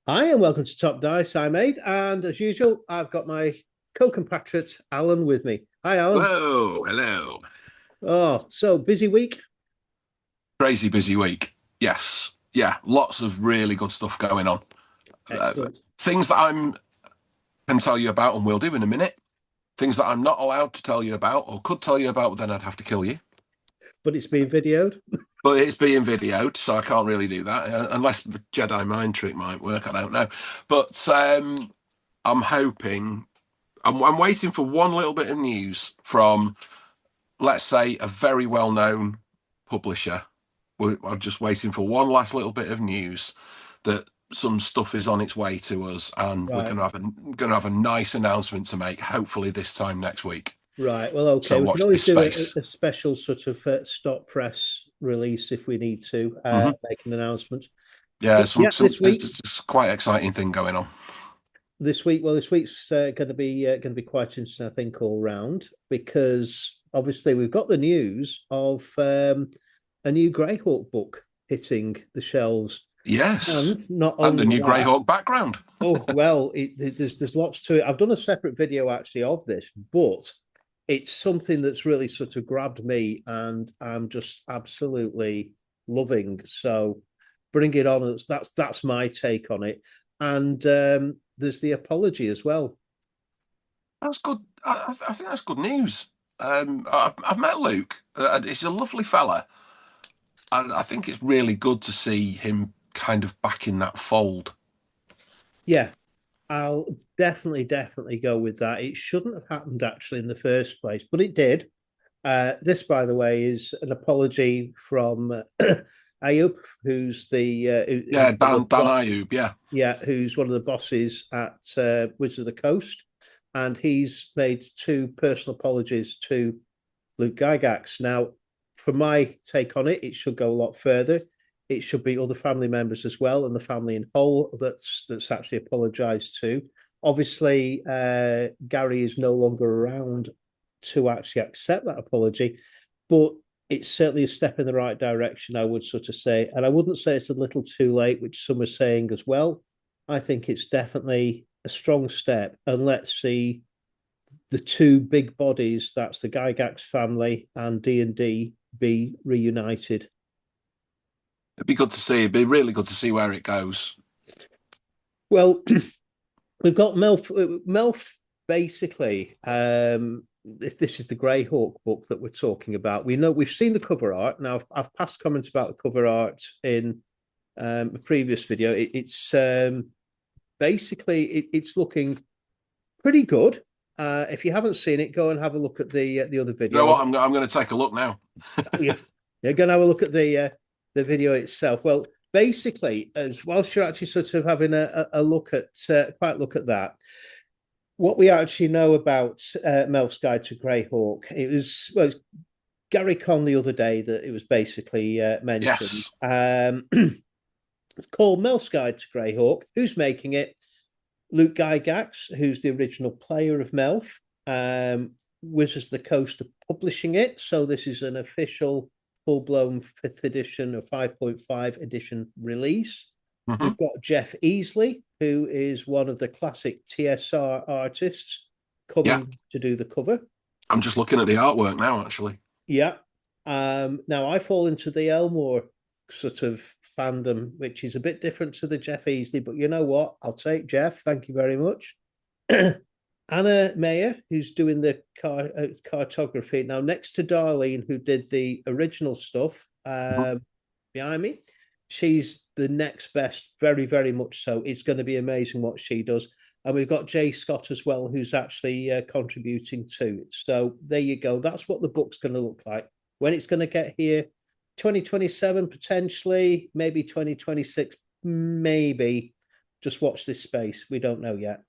Hi, and welcome to Top Dice. I'm Aid, and as usual, I've got my co-compatriot Alan with me. Hi, Alan. Whoa, hello. Oh, so busy week. Crazy busy week. Yes. Yeah, lots of really good stuff going on. Excellent. Things that I'm can tell you about and will do in a minute. Things that I'm not allowed to tell you about or could tell you about, but then I'd have to kill you. But it's been videoed. But it's being videoed, so I can't really do that unless the Jedi mind trick might work. I don't know. But I'm hoping. I'm waiting for one little bit of news from, let's say, a very well-known publisher. I'm just waiting for one last little bit of news that some stuff is on its way to us, and we're Right, going to have a nice announcement to make. Hopefully, this time next week. right. Well, okay. So We can watch always this do space. a special sort of stop press release if we need to Hmm. make an announcement. Yeah, But yeah, some it's quite exciting thing going on. this week's going to be quite interesting, I think, all round because obviously we've got the news of a new Greyhawk book hitting the shelves. Yes, And not and a only new that, Greyhawk background. oh well, there's lots to it. I've done a separate video actually of this, but it's something that's really sort of grabbed me, and I'm just absolutely loving. So bring it on. That's my take on it. And there's the apology as well. That's good. I think that's good news. I've met Luke. He's a lovely fella, and I think it's really good to see him kind of back in that fold. Yeah, I'll definitely go with that. It shouldn't have happened actually in the first place, but it did. This, by the way, is an apology from Ayub, who's Yeah, one of Dan the Ayub. Yeah. yeah, who's one of the bosses at Wizards of the Coast, and he's made two personal apologies to Luke Gygax. Now, from my take on it, it should go a lot further. It should be other family members as well, and the family in whole that's actually apologised to. Obviously, Gary is no longer around to actually accept that apology, but it's certainly a step in the right direction, I would sort of say. And I wouldn't say it's a little too late, which some are saying as well. I think it's definitely a strong step. And let's see the two big bodies, that's the Gygax family and D&D, be reunited. It'd be good to see. It'd be really good to see where it goes. Well, we've got Melf. Melf basically, if this is the Greyhawk book that we're talking about, we know we've seen the cover art. Now, I've passed comments about the cover art in a previous video. It's basically it's looking pretty good. If you haven't seen it, go and have a look at the other You know video. what? I'm going to take a look now. Yeah, you're going to have a look at the video itself. Well, basically, as whilst you're actually sort of having a look at quite look at that, what we actually know about Melf's Guide to Greyhawk, it was well, it was Gary Con the other day that it was basically mentioned. Yes. Called Melf's Guide to Greyhawk. Who's making it? Luke Gygax, who's the original player of Melf. Wizards of the Coast are publishing it, so this is an official full-blown fifth edition or 5.5 edition release. Hmm. We've got Jeff Easley, who is one of the classic TSR artists, Yeah. coming to do the cover. I'm just looking at the artwork now, actually. Yeah. Now I fall into the Elmore sort of fandom, which is a bit different to the Jeff Easley, but you know what? I'll take Jeff. Thank you very much. Anna Mayer, who's doing the cartography now, next to Darlene, who did the original stuff Mhm. behind me. She's the next best, very much so. It's going to be amazing what she does. And we've got Jay Scott as well, who's actually contributing to it. So there you go. That's what the book's going to look like. When it's going to get here, 2027 potentially, maybe 2026, maybe. Just watch this space. We don't know yet.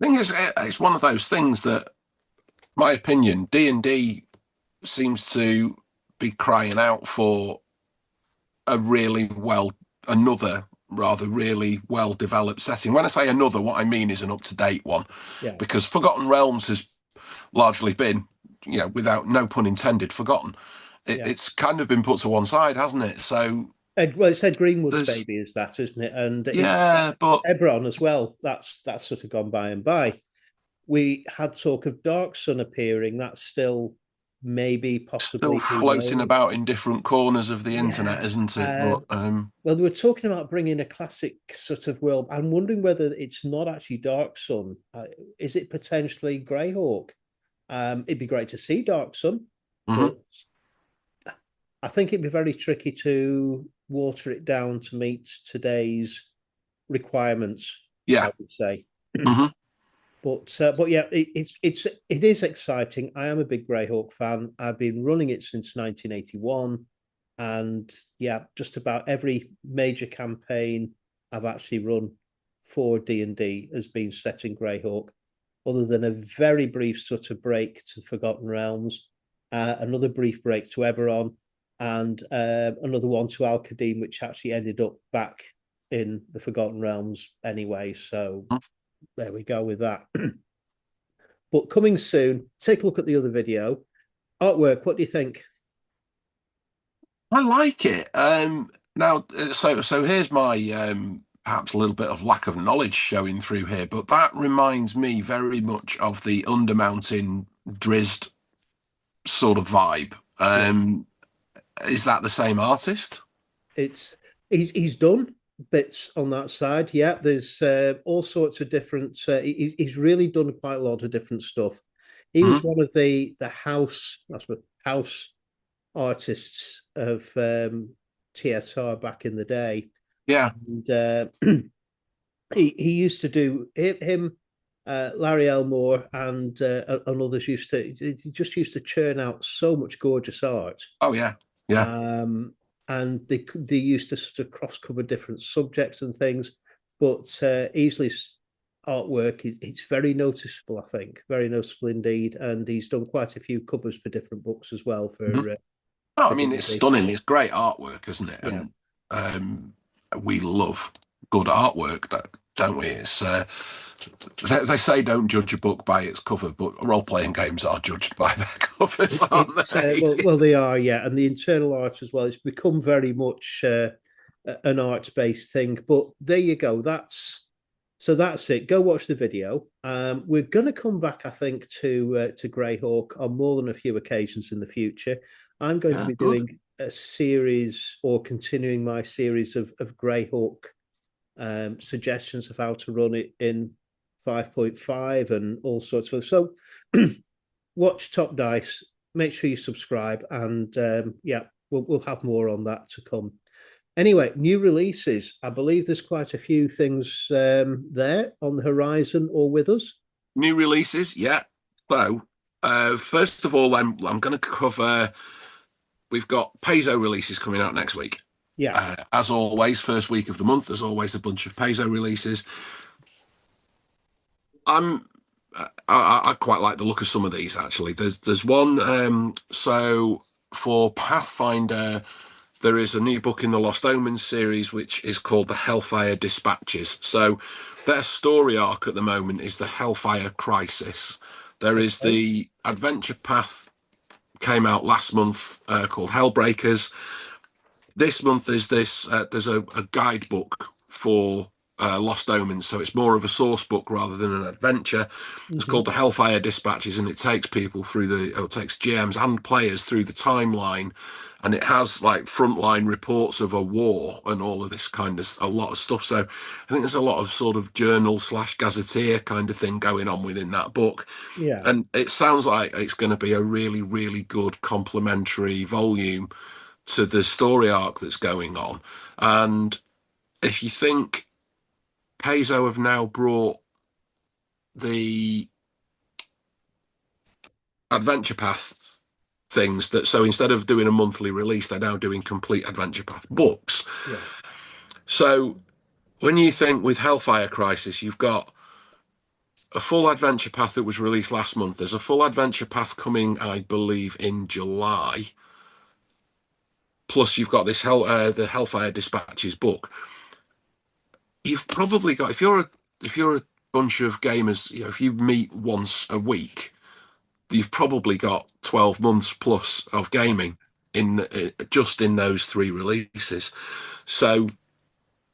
Thing is, it's one of those things that, my opinion, D&D seems to be crying out for a really well, another rather really well developed setting. When I say another, what I mean is an up to date one, Yeah, because Forgotten Realms has largely been, without no pun intended, forgotten. yeah. It's kind of been put to one side, hasn't it? So Well, it's Ed Greenwood's There's baby, is that, isn't it? And is yeah, but Eberron as well. That's sort of gone by and by. We had talk of Dark Sun appearing. That's still maybe, still possibly, who floating knows? about in different corners of the internet, Yeah. isn't it? But Well, they were talking about bringing a classic sort of world. I'm wondering whether it's not actually Dark Sun. Is it potentially Greyhawk? It'd be great to see Dark Sun, mhm. but I think it'd be very tricky to water it down to meet today's requirements, I Yeah. would say. Mhm. But yeah, it is exciting. I am a big Greyhawk fan. I've been running it since 1981, and yeah, just about every major campaign I've actually run for D&D has been set in Greyhawk, other than a very brief sort of break to Forgotten Realms, another brief break to Eberron, and another one to Al Qadim, which actually ended up back in the Forgotten Realms anyway. So there we go with that. But coming soon, take a look at the other video. Artwork, what do you think? I like it. Now, so here's my perhaps a little bit of lack of knowledge showing through here, but that reminds me very much of the Undermountain Drizzt sort of vibe. Yeah, Is that the same artist? it's he's done bits on that side. Yeah, there's all sorts of different. He's really done quite a lot of different stuff. He was Mhm. one of the house, that's what, house artists of TSR back in the day, Yeah. and he used to do him. Larry Elmore and others used to he just used to churn out so much gorgeous art, Oh yeah. Yeah. um, and they used to sort of cross cover different subjects and things. But Easley's artwork is it's very noticeable, I think, very noticeable indeed, and he's done quite a few covers for different books as well Mhm. Oh, I for mean, it's D&D. stunning. It's great artwork, isn't it? Yeah, And we love good artwork, don't we? It's they say don't judge a book by its cover, but role-playing games are judged by their covers, aren't it's they? well they are, yeah, and the internal art as well. It's become very much an art based thing. But there you go. That's it. Go watch the video. We're going to come back, I think, to Greyhawk on more than a few occasions in the future. I'm going to Yeah, be good. doing a series or continuing my series of Greyhawk suggestions of how to run it in 5.5 and all sorts of. So watch Top Dice. Make sure you subscribe, and yeah, we'll have more on that to come. Anyway, new releases. I believe there's quite a few things there on the horizon or with us. New releases, yeah. So, first of all, I'm going to cover. We've got Paizo releases coming out next week. Yeah, As always, first week of the month, there's always a bunch of Paizo releases. I'm I quite like the look of some of these actually. There's one so for Pathfinder there is a new book in the Lost Omens series which is called the Hellfire Dispatches. So their story arc at the moment is the Hellfire Crisis. There is okay. the adventure path came out last month called Hellbreakers. This month is this there's a guidebook for Lost Omens, so it's more of a source book rather than an adventure. It's Mm-hmm. called the Hellfire Dispatches, and it takes people through it takes GMs and players through the timeline, and it has like frontline reports of a war and all of this kind of a lot of stuff. So I think there's a lot of sort of journal slash gazetteer kind of thing going on within that book, Yeah, and it sounds like it's going to be a really really good complementary volume to the story arc that's going on. And if you think Paizo have now brought the adventure path things that so instead of doing a monthly release, they're now doing complete adventure path books. yeah, So when you think with Hellfire Crisis, you've got a full adventure path that was released last month. There's a full adventure path coming, I believe, in July. Plus, you've got the Hellfire Dispatches book. You've probably got if you're a bunch of gamers, you know, if you meet once a week, you've probably got 12 months plus of gaming in just in those 3 releases. So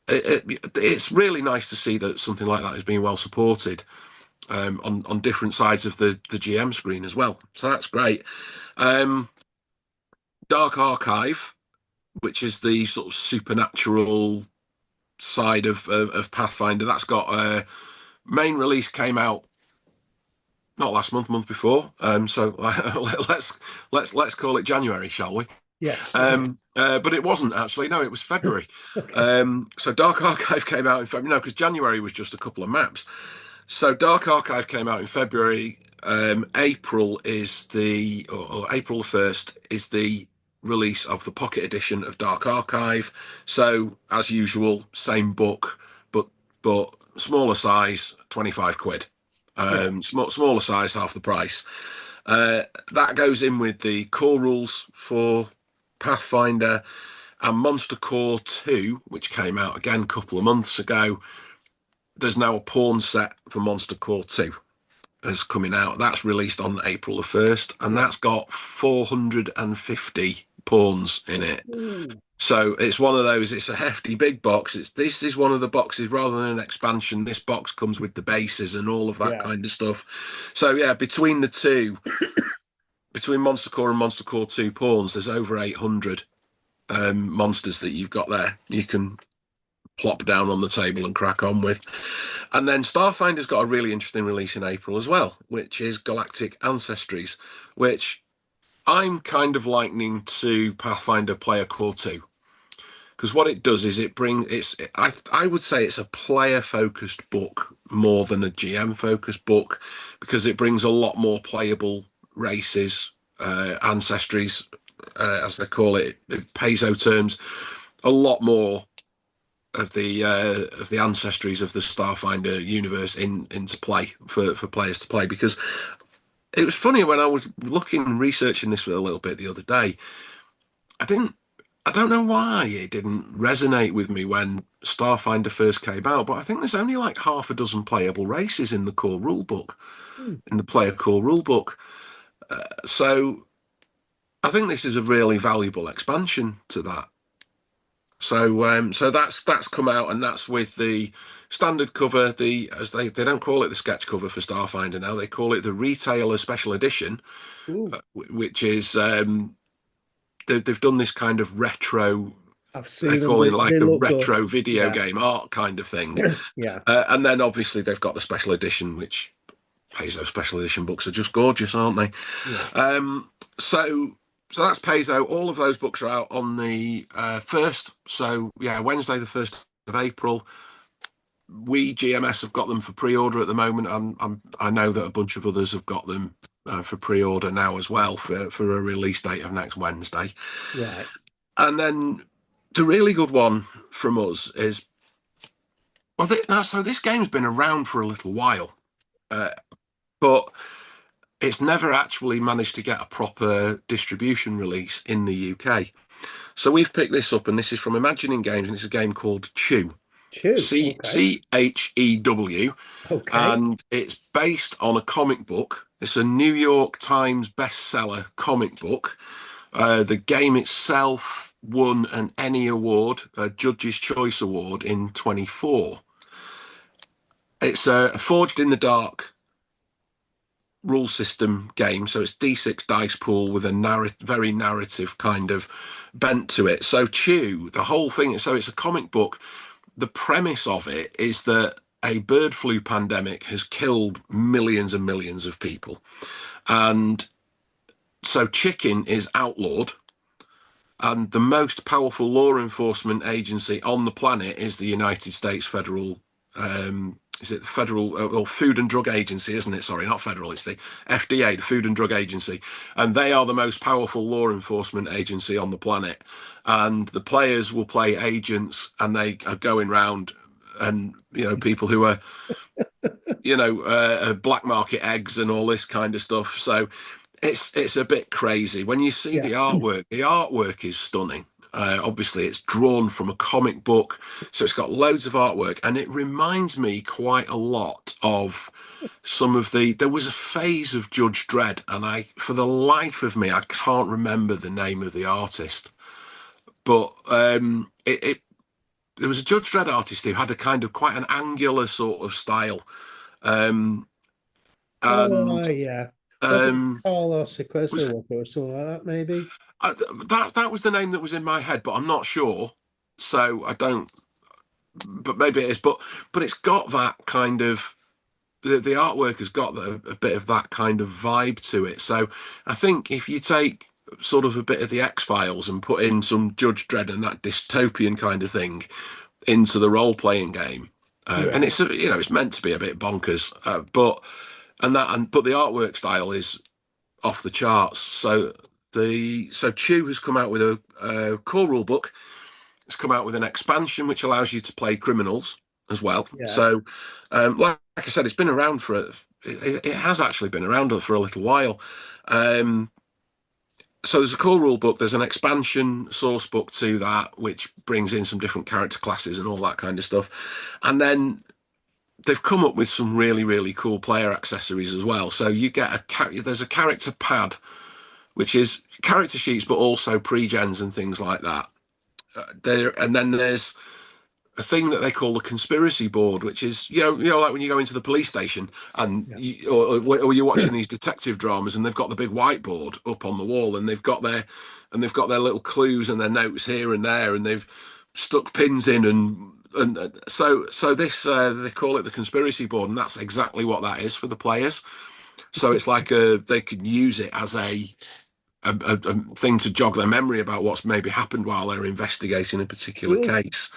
it's really nice to see that something like that is being well supported on different sides of the GM screen as well. So that's great. Um, Dark Archive, which is the sort of supernatural side of Pathfinder, that's got a main release came out not last month, month before. So let's call it January, shall we? Yes. But it wasn't actually. No, it was February. Okay. So Dark Archive came out in February. No, because January was just a couple of maps. So Dark Archive came out in February. April is or April 1st is the release of the pocket edition of Dark Archive. So as usual, same book, but smaller size, 25 quid. Right. Smaller size, half the price. That goes in with the core rules for Pathfinder and Monster Core 2, which came out again a couple of months ago. There's now a pawn set for Monster Core 2 is coming out. That's released on April the 1st, and Yeah. that's got 450 pawns in it. Ooh. So it's one of those, it's a hefty big box. This is one of the boxes rather than an expansion. This box comes with the bases and all of that Yeah. kind of stuff. So yeah, between the two, between Monster Core and Monster Core 2 pawns, there's over 800 monsters that you've got there. You can plop down on the table and crack on with. And then Starfinder's got a really interesting release in April as well, which is Galactic Ancestries, which I'm kind of likening to Pathfinder Player Core 2. Because what it does is I would say it's a player focused book more than a GM focused book, because it brings a lot more playable races, ancestries, as they call it, in Paizo terms, a lot more of the ancestries of the Starfinder universe into play for players to play. Because it was funny when I was looking and researching this a little bit the other day. I don't know why it didn't resonate with me when Starfinder first came out, but I think there's only like half a dozen playable races in the core rulebook, Hmm. in the player core rulebook. So I think this is a really valuable expansion to that. So that's come out, and that's with the standard cover. As they don't call it the sketch cover for Starfinder now, they call it the retailer special edition, Ooh. which is they've done this kind of retro. I've They seen them. call it They like a look good. retro video Yeah. game art kind of thing. Yeah. And then obviously they've got the special edition, which Paizo special edition books are just gorgeous, aren't they? Yeah. So that's Paizo. All of those books are out on the 1st. So yeah, Wednesday the 1st of April. We GMS have got them for pre-order at the moment. I know that a bunch of others have got them for pre-order now as well for a release date of next Wednesday. Right. And then the really good one from us is, well, so this game's been around for a little while, uh, but it's never actually managed to get a proper distribution release in the UK. So we've picked this up, and this is from Imagining Games, and it's a game called Chew, Chew. Okay. Chew, Okay. and it's based on a comic book. It's a New York Times bestseller comic book. The game itself won an Emmy Award, a Judge's Choice Award in 24. It's a Forged in the Dark rule system game, so it's D6 dice pool with a very narrative kind of bent to it. So Chew, the whole thing, so it's a comic book. The premise of it is that a bird flu pandemic has killed millions and millions of people. And so chicken is outlawed, and the most powerful law enforcement agency on the planet is the United States Federal. Is it the Federal or Food and Drug Agency, isn't it? Sorry, not federal. It's the FDA, the Food and Drug Agency, and they are the most powerful law enforcement agency on the planet. And the players will play agents, and they are going round, and people who are black market eggs and all this kind of stuff. So it's a bit crazy when you see Yeah. the artwork. The artwork is stunning. Obviously, it's drawn from a comic book, so it's got loads of artwork, and it reminds me quite a lot of some of the. There was a phase of Judge Dredd, and for the life of me, I can't remember the name of the artist, but there was a Judge Dredd artist who had a kind of quite an angular sort of style, um, Oh, and yeah. Was it um, Carlos Sequesno was or something like that, maybe? I, that was the name that was in my head, but I'm not sure. So I don't. But maybe it is. But it's got that kind of the artwork has got a bit of that kind of vibe to it. So I think if you take sort of a bit of the X-Files and put in some Judge Dredd and that dystopian kind of thing into the role-playing game, and Yeah, it's it's meant to be a bit bonkers, but the artwork style is off the charts. So Chew has come out with a core rule book. It's come out with an expansion which allows you to play criminals as well. yeah, So, like I said, it's been around it has actually been around for a little while. Um, so there's a core rule book. There's an expansion source book to that, which brings in some different character classes and all that kind of stuff. And then they've come up with some really, really cool player accessories as well. So you get there's a character pad, which is character sheets, but also pre-gens and things like that. And then there's a thing that they call the conspiracy board, which is like when you go into the police station and yeah. or you're watching these detective dramas and they've got the big whiteboard up on the wall and they've got their little clues and their notes here and there and they've stuck pins in and so this they call it the conspiracy board, and that's exactly what that is for the players. So it's like they could use it as a thing to jog their memory about what's maybe happened while they're investigating a particular Cool. case.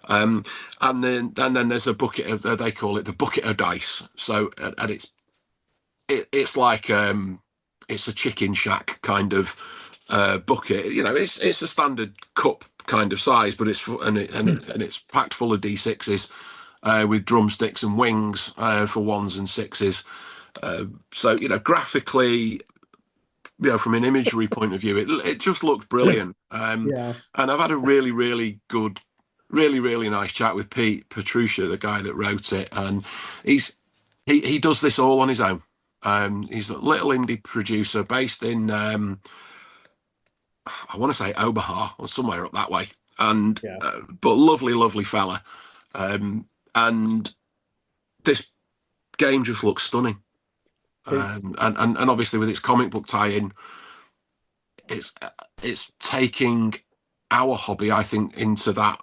Um, and then there's a bucket of they call it the bucket of dice. So and it's like it's a chicken shack kind of bucket. It's a standard cup kind of size, but it's packed full of D6s with drumsticks and wings for ones and sixes. So graphically, from an imagery point of view, it just looks brilliant. Yeah. And I've had a really, really good, really, really nice chat with Pete Petruccia, the guy that wrote it, and he does this all on his own. He's a little indie producer based in I want to say Omaha or somewhere up that way, and Yeah. but lovely, lovely fella. And this game just looks stunning. It's And obviously with its comic book tie-in, it's it's taking our hobby, I think, into that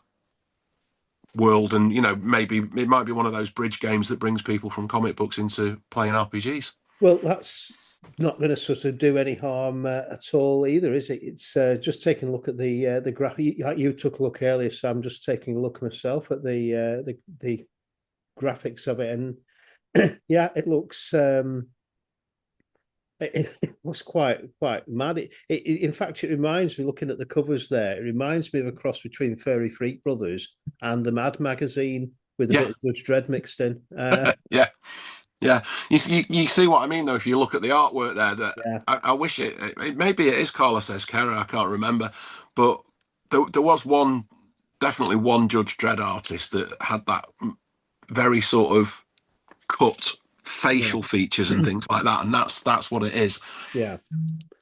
world, and maybe it might be one of those bridge games that brings people from comic books into playing RPGs. Well, that's not going to sort of do any harm at all either, is it? It's just taking a look at the graph. You took a look earlier, so I'm just taking a look myself at the graphics of it, and yeah, it looks it looks quite mad. In fact, it reminds me, looking at the covers there, it reminds me of a cross between Furry Freak Brothers and the Mad magazine with a Yeah, bit of Judge Dredd mixed in. yeah, yeah. You see what I mean, though, if you look at the artwork there. That Yeah, I wish maybe it is Carlos Esquerra, I can't remember, but there was definitely one Judge Dredd artist that had that very sort of cut yeah, facial features and things like that, and that's what it is. yeah.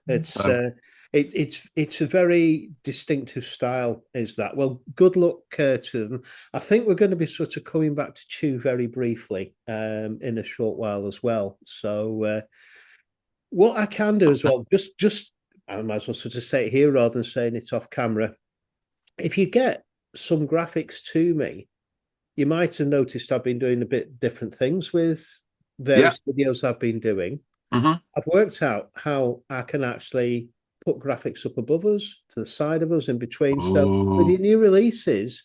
It's So it's a very distinctive style, is that? Well, good luck to them. I think we're going to be sort of coming back to Chew very briefly in a short while as well. So what I can do as well, just I might as well sort of say it here rather than saying it off camera. If you get some graphics to me, you might have noticed I've been doing a bit different things with yeah, various videos I've been doing. hmm I've worked out how I can actually put graphics up above us, to the side of us, in between. So with oh, your new releases,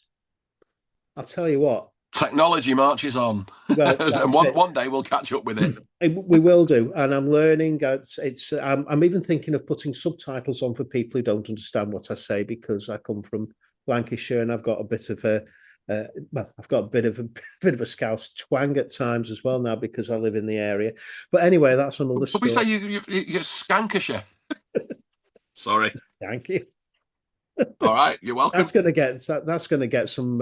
I'll tell you what. technology marches on, Well, and that's one it. day we'll catch up with it. We will do, and I'm learning. I'm even thinking of putting subtitles on for people who don't understand what I say, because I come from Lancashire and I've got a bit of a well, I've got a bit of a bit of a Scouse twang at times as well now because I live in the area. But anyway, that's another But we say story. you're Scankishire. Sorry. Thank you. All right, you're welcome. That's going to get some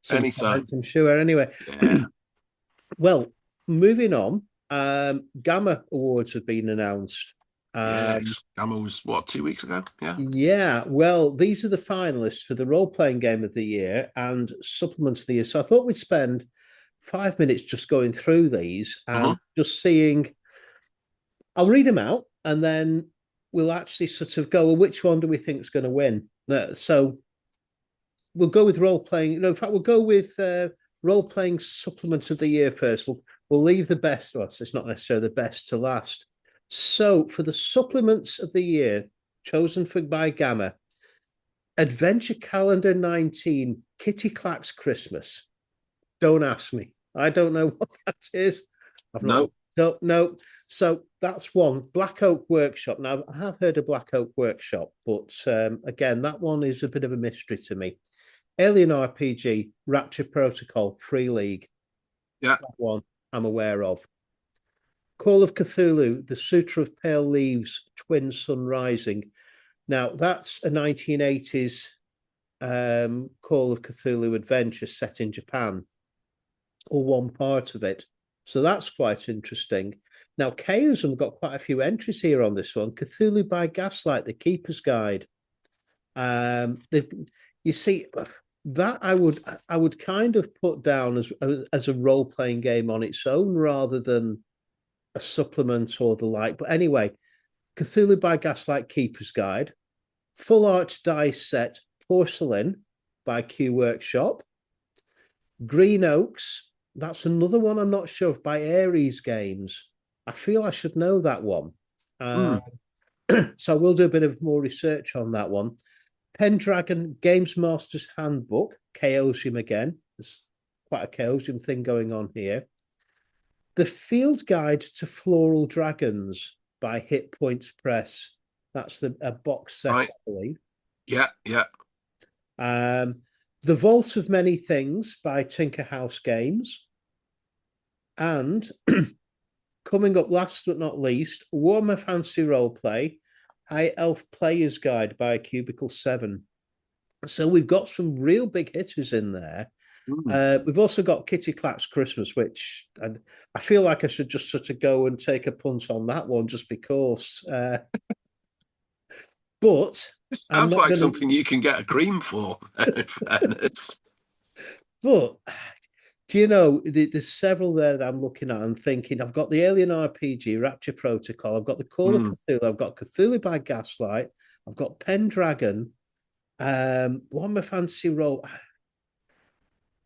some Anytime. comments, I'm sure. Anyway, Yeah. well, moving on. GAMA awards have been announced. Yes. GAMA was what, 2 weeks ago? Yeah. Yeah, well, these are the finalists for the role-playing game of the year and supplement of the year. So I thought we'd spend 5 minutes just going through these and just seeing. I'll read them out, and then we'll actually sort of go, well, which one do we think is going to win? So we'll go with role-playing. No, in fact, we'll go with role-playing supplement of the year first. We'll leave the best. Well, it's not necessarily the best to last. So for the supplements of the year chosen by GAMA, Adventure Calendar 19, Kitty Clack's Christmas. Don't ask me. I don't know what that is. I've not. No. So that's one. Black Oak Workshop. Now, I have heard of Black Oak Workshop, but again, that one is a bit of a mystery to me. Alien RPG, Rapture Protocol, Free League. Yeah. That one I'm aware of. Call of Cthulhu, The Sutra of Pale Leaves, Twin Sun Rising. Now, that's a 1980s Call of Cthulhu adventure set in Japan, or one part of it. So that's quite interesting. Now, Chaosm got quite a few entries here on this one. Cthulhu by Gaslight, The Keeper's Guide. You see, that I would kind of put down as a role-playing game on its own rather than a supplement or the like. But anyway, Cthulhu by Gaslight, Keeper's Guide. Full Art Dice Set, Porcelain by Q Workshop. Green Oaks, that's another one I'm not sure of, by Ares Games. I feel I should know that one. So we'll do a bit of more research on that one. Pendragon Games Master's Handbook, Chaosium again. There's quite a Chaosium thing going on here. The Field Guide to Floral Dragons by Hit Points Press. That's a box set, right. I believe. Yeah. The Vault of Many Things by Tinker House Games. And coming up last but not least, Warhammer Fantasy Roleplay, High Elf Player's Guide by Cubicle 7. So we've got some real big hitters in there. We've also got Kitty Clack's Christmas, which I feel like I should just sort of go and take a punt on that one just because. But it sounds like something you can get a cream for, in fairness. But do you know, there's several there that I'm looking at and thinking, I've got the Alien RPG, Rapture Protocol, I've got the Call of Cthulhu, I've got Cthulhu by Gaslight, I've got Pendragon, Warhammer Fantasy Role.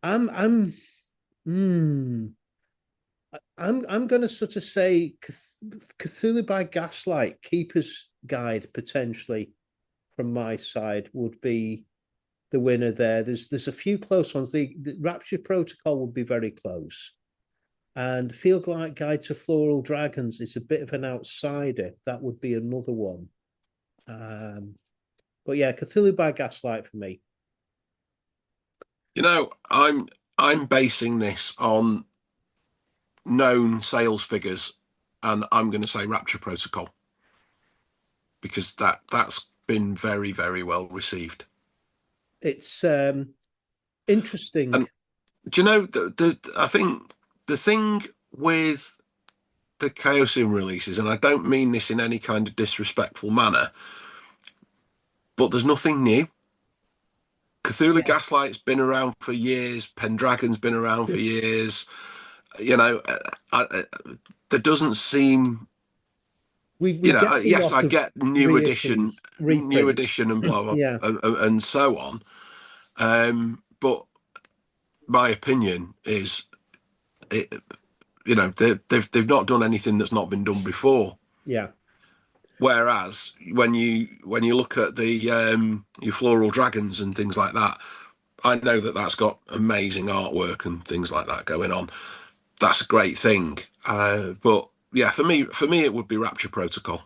I'm going to sort of say Cthulhu by Gaslight, Keeper's Guide potentially from my side would be the winner there. There's a few close ones. The Rapture Protocol would be very close, and Field Guide to Floral Dragons is a bit of an outsider. That would be another one. But yeah, Cthulhu by Gaslight for me. You know, I'm basing this on known sales figures, and I'm going to say Rapture Protocol because that's been very, very well received. It's interesting. And do you know I think the thing with the Chaosium releases, and I don't mean this in any kind of disrespectful manner, but there's nothing new. Cthulhu Gaslight's been around for years. Pendragon's been around for years. You know, there doesn't seem. Yes, I get new edition, and blah blah, and so on. But my opinion is, they've not done anything that's not been done before. Yeah. Whereas when you look at the your floral dragons and things like that, I know that's got amazing artwork and things like that going on. That's a great thing. But yeah, for me, it would be Rapture Protocol.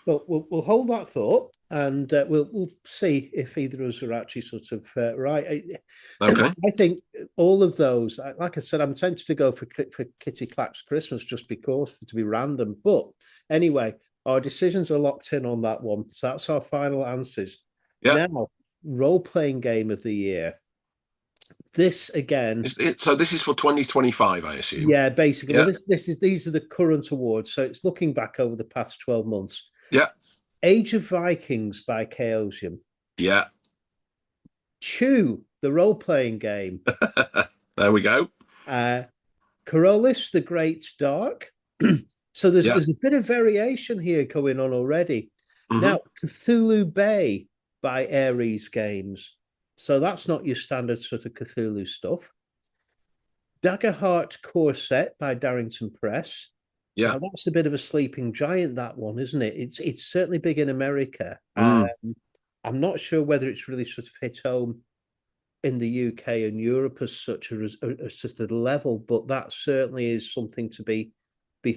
Well, we'll hold that thought, and we'll see if either of us are actually sort of right. Okay. I think all of those, like I said, I'm tempted to go for Kitty Clack's Christmas just because to be random. But anyway, our decisions are locked in on that one. So that's our final answers. Yeah. Now, role-playing game of the year. This again, So this is for 2025, I assume. yeah, basically. Well, Yeah. these are the current awards, so it's looking back over the past 12 months. Yeah. Age of Vikings by Chaosium. Yeah. Chew, the role-playing game. There we go. Uh, Corollis, the Great Dark. So Yeah. there's a bit of variation here going on already. Hmm. Now, Cthulhu Bay by Ares Games. So that's not your standard sort of Cthulhu stuff. Daggerheart Core Set by Darrington Press. Yeah. Now that's a bit of a sleeping giant, that one, isn't it? It's certainly big in America. Mm. I'm not sure whether it's really sort of hit home in the UK and Europe as such as just the level, but that certainly is something to be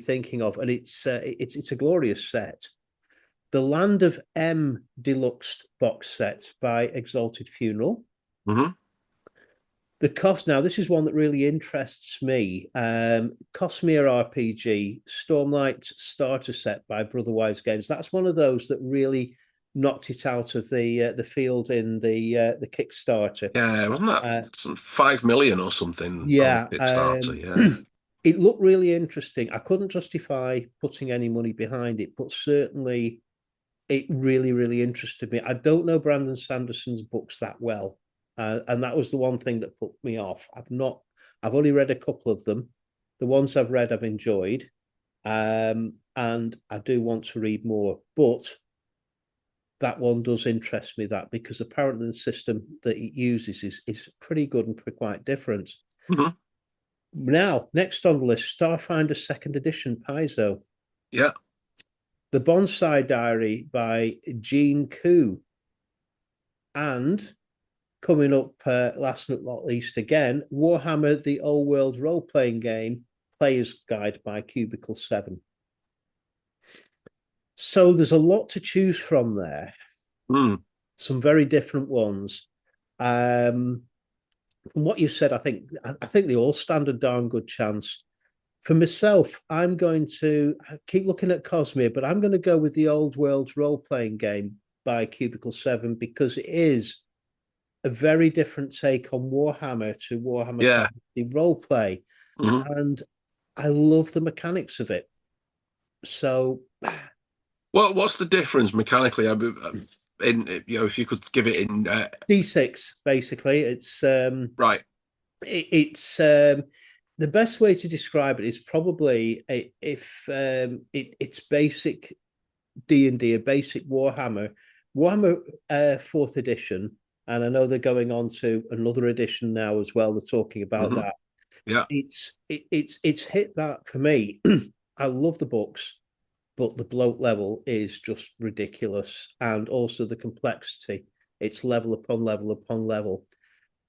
thinking of, and it's a glorious set. The Land of M Deluxe box set by Exalted Funeral. Hmm. The cost now, this is one that really interests me. Cosmere RPG, Stormlight Starter Set by Brotherwise Games. That's one of those that really knocked it out of the field in the Kickstarter. Yeah, wasn't that some 5 million or something on Yeah, Kickstarter? Yeah. it looked really interesting. I couldn't justify putting any money behind it, but certainly it really, really interested me. I don't know Brandon Sanderson's books that well, and that was the one thing that put me off. I've only read a couple of them. The ones I've read, I've enjoyed, and I do want to read more. But that one does interest me, that because apparently the system that it uses is pretty good and quite different. Hmm. Now, next on the list, Starfinder Second Edition Paizo. Yeah. The Bonsai Diary by Gene Koo. And coming up last but not least again, Warhammer The Old World Role-Playing Game Player's Guide by Cubicle 7. So there's a lot to choose from there. Mm. Some very different ones. From what you said, I think they all stand a darn good chance. For myself, I'm going to keep looking at Cosmere, but I'm going to go with the Old World role-playing game by Cubicle 7 because it is a very different take on Warhammer to Warhammer Yeah. Fantasy role-play. Hmm. And I love the mechanics of it. So Well, what's the difference mechanically? In if you could give it in D6, basically, right. it's the best way to describe it is probably it's basic D&D, a basic Warhammer fourth edition, and I know they're going on to another edition now as well. They're talking about Hmm. that. Yeah. It's hit that for me. I love the books, but the bloat level is just ridiculous, and also the complexity. It's level upon level upon level.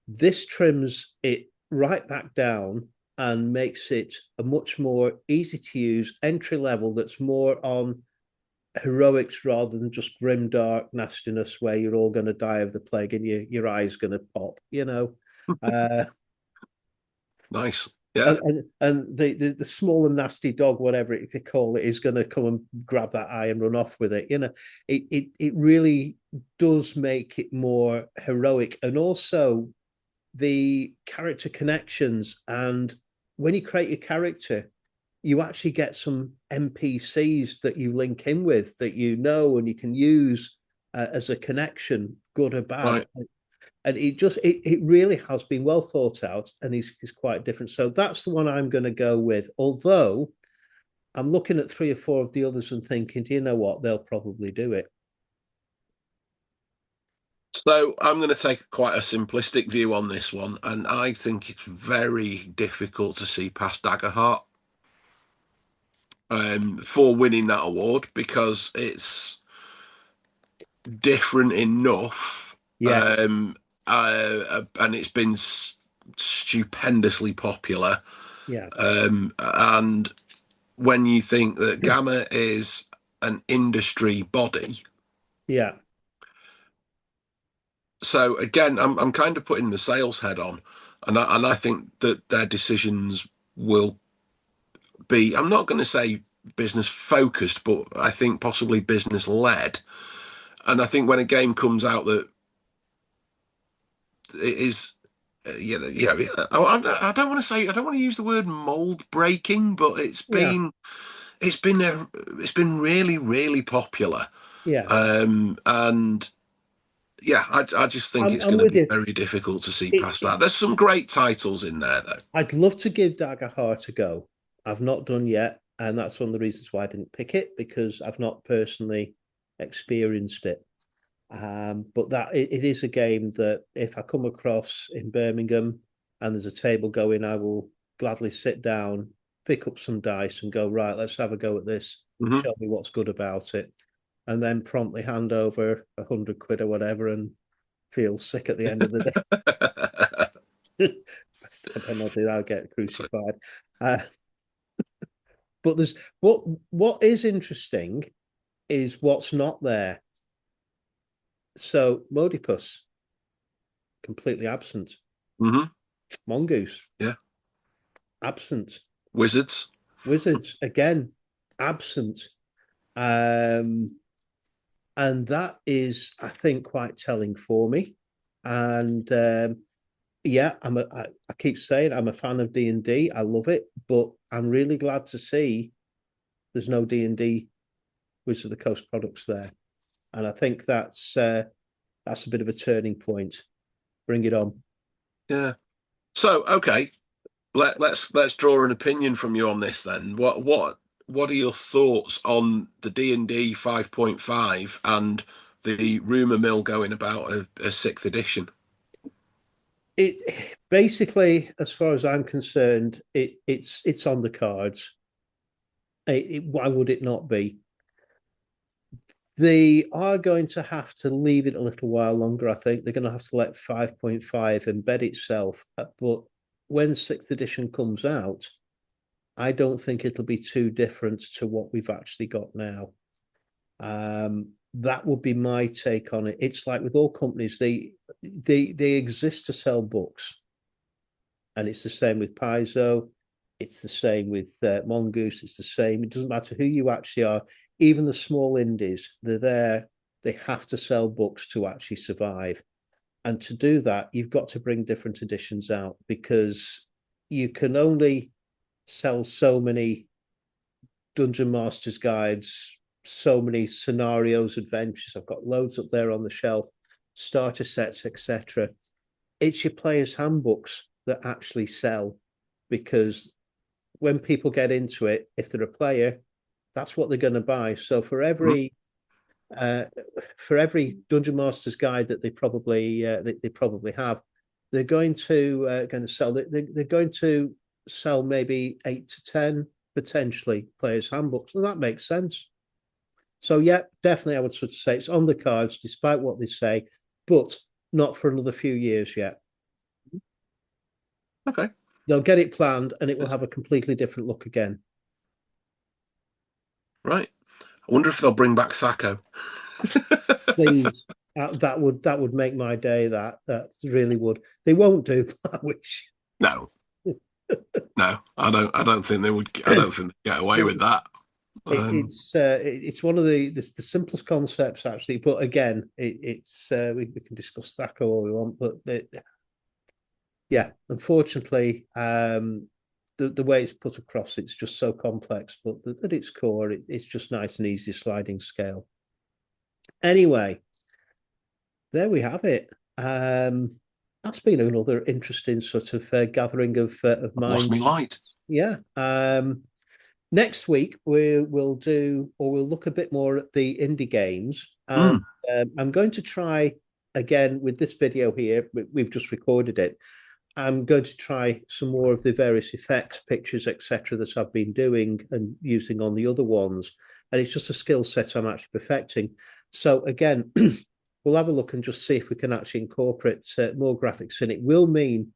This trims it right back down and makes it a much more easy to use entry level that's more on heroics rather than just grim dark nastiness where you're all going to die of the plague and your eyes going to pop. uh Nice. Yeah. and the small and nasty dog, whatever they call it, is going to come and grab that eye and run off with it. It really does make it more heroic, and also the character connections. And when you create your character, you actually get some NPCs that you link in with that and you can use as a connection, good or bad. Right. And it really has been well thought out, and is quite different. So that's the one I'm going to go with. Although I'm looking at 3 or 4 of the others and thinking, do you know what? They'll probably do it. So I'm going to take quite a simplistic view on this one, and I think it's very difficult to see past Daggerheart for winning that award because it's different enough, Yeah, and it's been stupendously popular. yeah, And when you think that GAMA is an industry body, yeah, so again, I'm kind of putting the sales head on, and I think that their decisions will be, I'm not going to say business focused, but I think possibly business led. And I think when a game comes out that it is, I don't want to say, I don't want to use the word mold breaking, but Yeah, it's been really, really popular. yeah. And yeah, I just think it's I'm going to with be you. very difficult to see It, past that. There's it's. some great titles in there, though. I'd love to give Daggerheart a go. I've not done yet, and that's one of the reasons why I didn't pick it because I've not personally experienced it. But it is a game that if I come across in Birmingham and there's a table going, I will gladly sit down, pick up some dice, and go, right, let's have a go at this. Hmm. Show me what's good about it, and then promptly hand over 100 quid or whatever and feel sick at the end of the day. I don't know, did I get So, crucified? Uh, but there's what is interesting is what's not there. So Modipus completely absent. mhm. Mongoose Yeah. absent. Wizards. Wizards again absent. Um, and that is, I think, quite telling for me. And yeah, I keep saying I'm a fan of D&D. I love it, but I'm really glad to see there's no D&D Wizards of the Coast products there. And I think that's a bit of a turning point. Bring it on. Yeah. So, okay, let's draw an opinion from you on this then. What are your thoughts on the D&D 5.5 and the rumor mill going about a sixth edition? It basically, as far as I'm concerned, it's on the cards. Why would it not be? They are going to have to leave it a little while longer. I think they're going to have to let 5.5 embed itself. But when sixth edition comes out, I don't think it'll be too different to what we've actually got now. That would be my take on it. It's like with all companies, they exist to sell books, and it's the same with Paizo. It's the same with Mongoose. It's the same. It doesn't matter who you actually are. Even the small indies, they're there. They have to sell books to actually survive. And to do that, you've got to bring different editions out because you can only sell so many Dungeon Masters guides, so many scenarios, adventures. I've got loads up there on the shelf, starter sets, etc. It's your players' handbooks that actually sell because when people get into it, if they're a player, that's what they're going to buy. So Mhm. uh, for every Dungeon Masters guide that they probably have, they're going to sell. They're going to sell maybe 8 to 10 potentially players' handbooks, and that makes sense. So yeah, definitely, I would sort of say it's on the cards, despite what they say, but not for another few years yet. Okay. They'll get it planned, and it will Yes. have a completely different look again. Right. I wonder if they'll bring back Thaco. Please, that would make my day. That really would. They won't do, but I wish. No, no, I don't think they would. I don't think they get away with that. It's one of the simplest concepts actually, but again, it's we can discuss that all we want, but yeah, unfortunately, the way it's put across, it's just so complex. But at its core, it's just nice and easy sliding scale. Anyway, there we have it. That's been another interesting sort of gathering of I've lost mind. me light. Yeah. Next week we'll do or we'll look a bit more at the indie games, and Mm. I'm going to try again with this video here. We've just recorded it. I'm going to try some more of the various effects, pictures, etc. that I've been doing and using on the other ones, and it's just a skill set I'm actually perfecting. So again, we'll have a look and just see if we can actually incorporate more graphics in. It will mean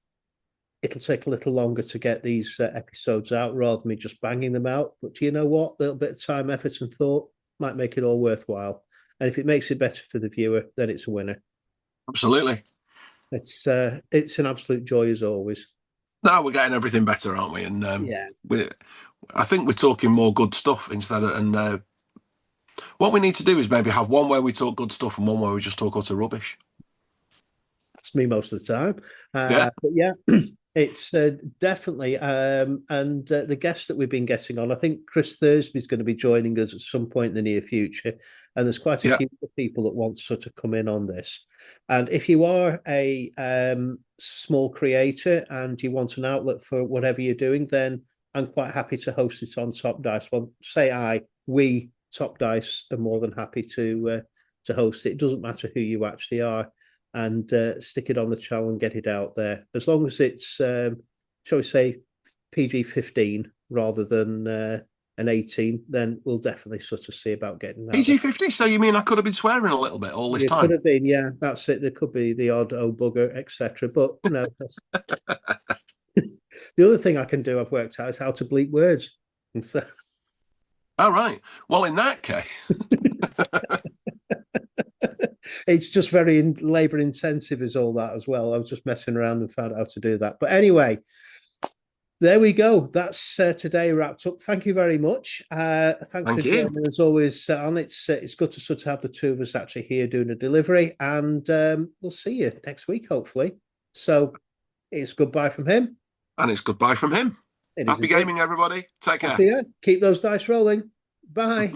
it'll take a little longer to get these episodes out rather than me just banging them out. But do you know what? A little bit of time, effort, and thought might make it all worthwhile. And if it makes it better for the viewer, then it's a winner. Absolutely. It's an absolute joy as always. Now we're getting everything better, aren't we? And Yeah, I think we're talking more good stuff instead of, and What we need to do is maybe have one where we talk good stuff and one where we just talk utter rubbish. That's me most of the time. Yeah. But yeah, it's definitely. And the guests that we've been getting on, I think Chris Thursby is going to be joining us at some point in the near future. And there's quite a Yeah. few people that want to sort of come in on this. And if you are a small creator and you want an outlet for whatever you're doing, then I'm quite happy to host it on Top Dice. Well, we Top Dice are more than happy to host it. It doesn't matter who you actually are, and stick it on the channel and get it out there. As long as it's, shall we say, PG-15 rather than an 18, then we'll definitely sort of see about getting that. PG-50. So you mean I could have been swearing a little bit all this It could time? have been, yeah, that's it. There could be the odd oh bugger, etc. But no, that's... the other thing I can do, I've worked out, is how to bleep words. And so... All right. Well, in that case, it's just very labor intensive, is all that as well. I was just messing around and found out how to do that. But anyway, there we go. That's today wrapped up. Thank you very much. Thanks Thank for you. joining as always, on. It's good to sort of have the two of us actually here doing a delivery, and we'll see you next week, hopefully. So it's goodbye from him. And it's goodbye from him. It is Happy gaming, everybody. Take care. Keep those dice rolling. Bye.